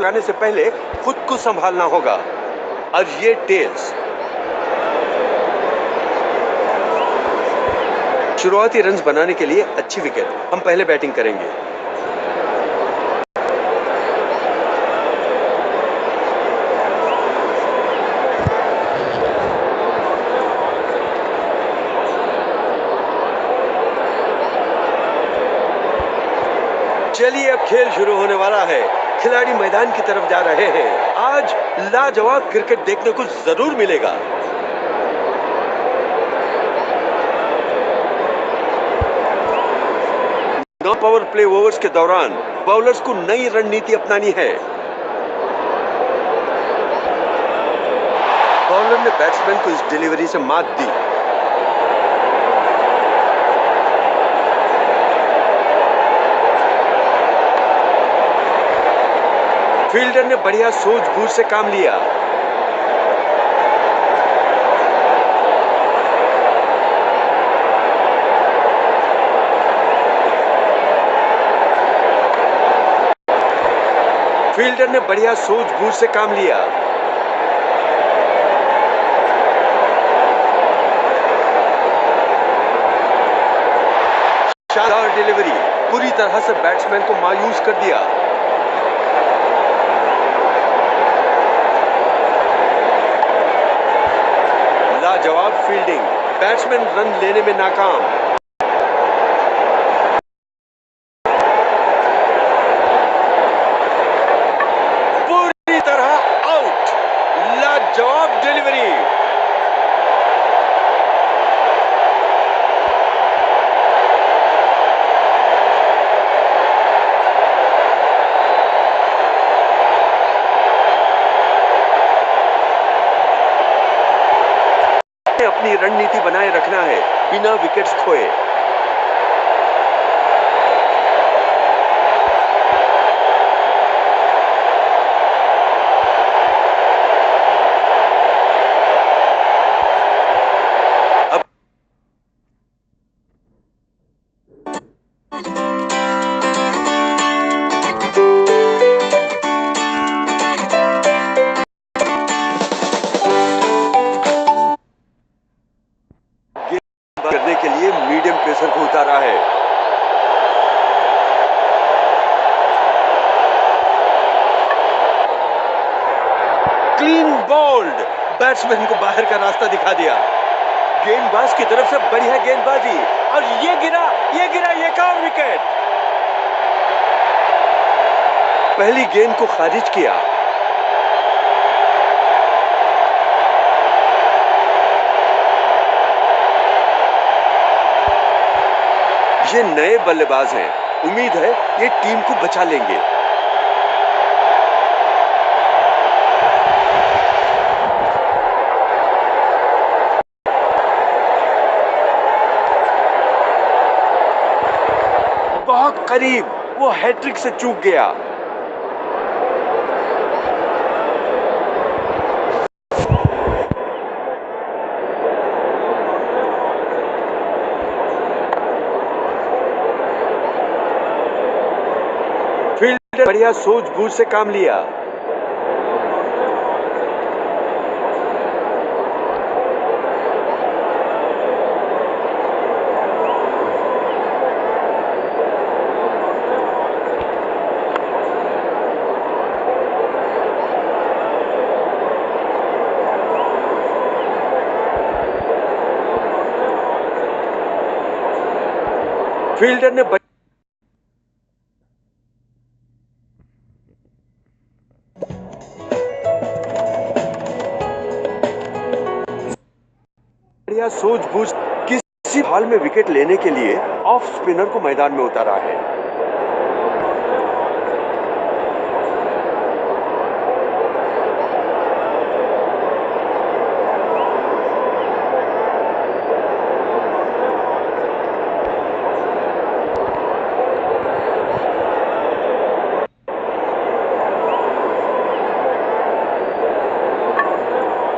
लगाने से पहले खुद को संभालना होगा। और ये टेल्स शुरुआती रन्स बनाने के लिए अच्छी विकेट। हम पहले बैटिंग करेंगे। चलिए अब खेल शुरू होने वाला है। खिलाड़ी मैदान की तरफ जा रहे हैं। आज लाजवाब क्रिकेट देखने को जरूर मिलेगा। नो पावर प्ले ओवर्स के दौरान बॉलर्स को नई रणनीति अपनानी है। बॉलर ने बैट्समैन को इस डिलीवरी से मात दी। फील्डर ने बढ़िया सूझबूझ से काम लिया। फील्डर ने बढ़िया सूझबूझ से काम लिया। शानदार डिलीवरी पूरी तरह से बैट्समैन को मायूस कर दिया। लाजवाब फील्डिंग, बैट्समैन रन लेने में नाकाम। पूरी तरह आउट। लाजवाब डिलीवरी। अपनी रणनीति बनाए रखना है बिना विकेट्स खोए। करने के लिए मीडियम पेसर को उतारा है। क्लीन बोल्ड, बैट्समैन को बाहर का रास्ता दिखा दिया। गेंदबाज की तरफ से बढ़िया गेंदबाजी और ये गिरा एक और विकेट। पहली गेंद को खारिज किया। ये नए बल्लेबाज हैं, उम्मीद है ये टीम को बचा लेंगे। बहुत करीब, वो हैट्रिक से चूक गया। फील्डर बढ़िया सूझबूझ से काम लिया। फील्डर ने बढ़िया सूझबूझ किसी हाल में विकेट लेने के लिए ऑफ स्पिनर को मैदान में उतारा है।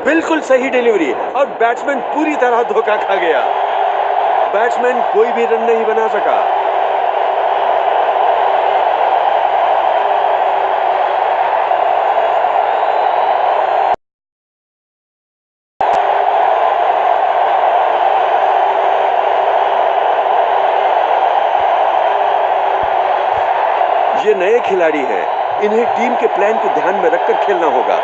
बिल्कुल सही डिलीवरी और बैट्समैन पूरी तरह धोखा खा गया। बैट्समैन कोई भी रन नहीं बना सका। नए खिलाड़ी हैं, इन्हें टीम के प्लान को ध्यान में रखकर खेलना होगा।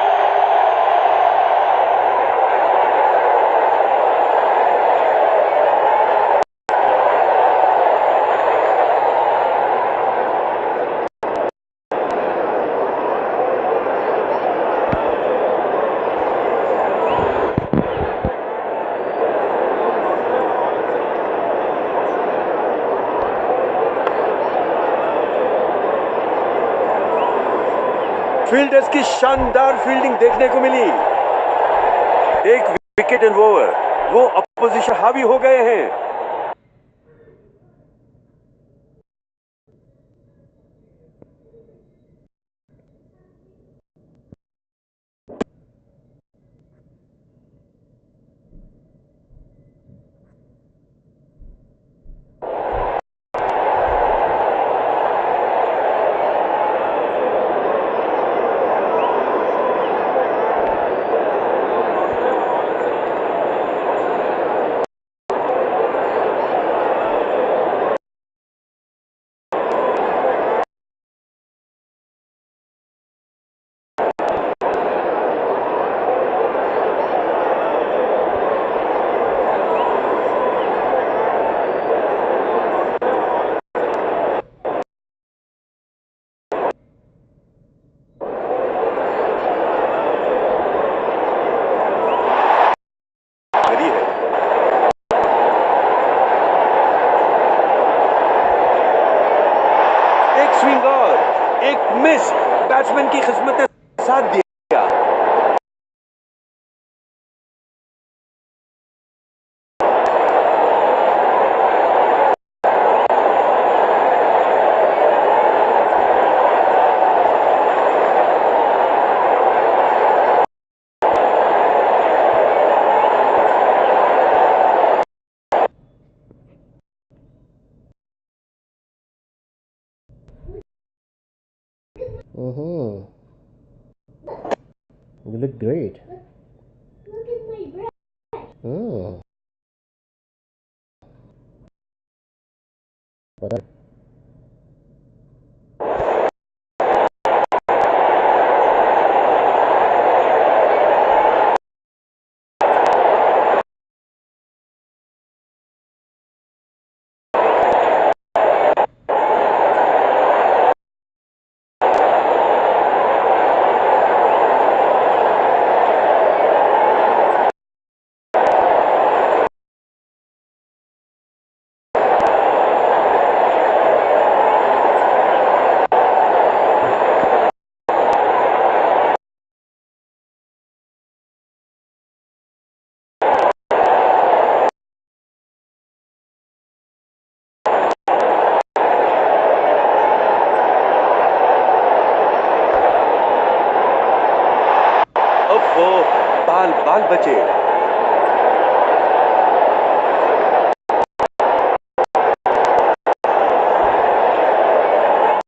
फील्डर्स की शानदार फील्डिंग देखने को मिली। एक विकेट एंड ओवर, वो अपोजिशन हावी हो गए हैं। एक स्विंग और एक मिस, बैट्समैन की किस्मत ने साथ दिया। Mm-hmm. You look great. Look at my breath. Mm. But अब वो बाल बाल बचे।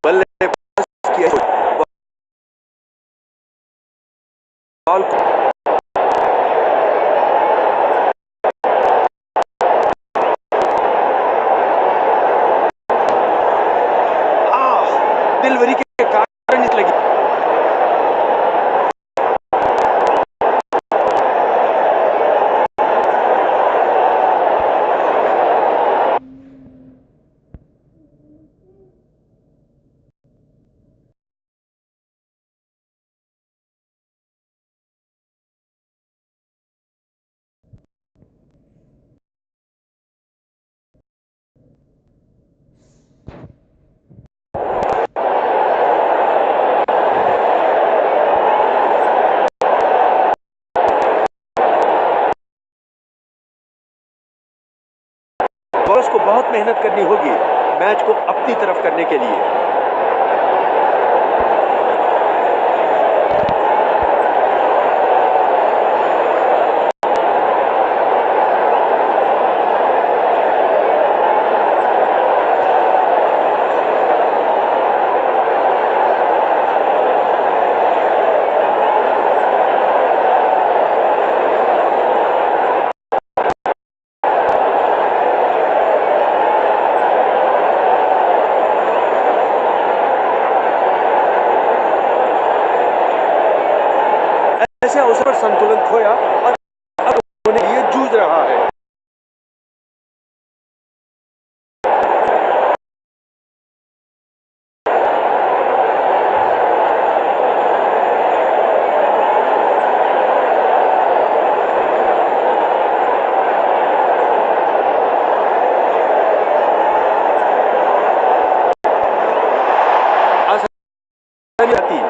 बल्लेबाज किया बॉल को दिलवरी के कारण इस लगी। बॉलर्स को बहुत मेहनत करनी होगी मैच को अपनी तरफ करने के लिए। ऐसे अवसर पर संतुलन खोया और अब होने के लिए जूझ रहा है। आसानी आती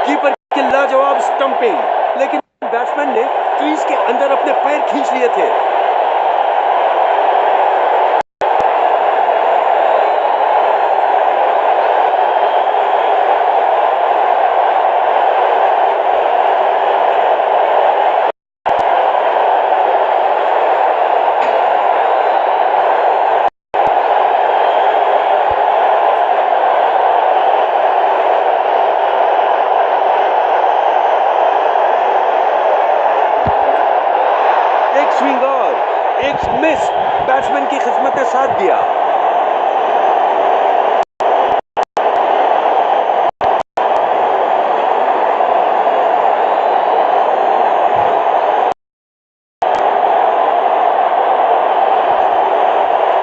कीपर की लाजवाब स्टंपिंग, लेकिन बैट्समैन ने क्रीज के अंदर अपने पैर खींच लिए थे। एक स्विंग और एक मिस, बैट्समैन की किस्मत ने साथ दिया।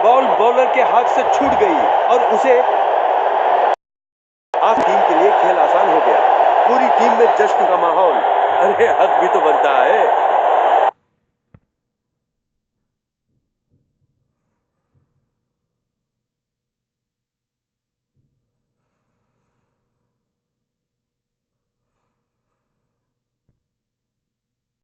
बॉल बॉलर के हाथ से छूट गई और उसे आज टीम के लिए खेल आसान हो गया। पूरी टीम में जश्न का माहौल। अरे हक भी तो बनता है।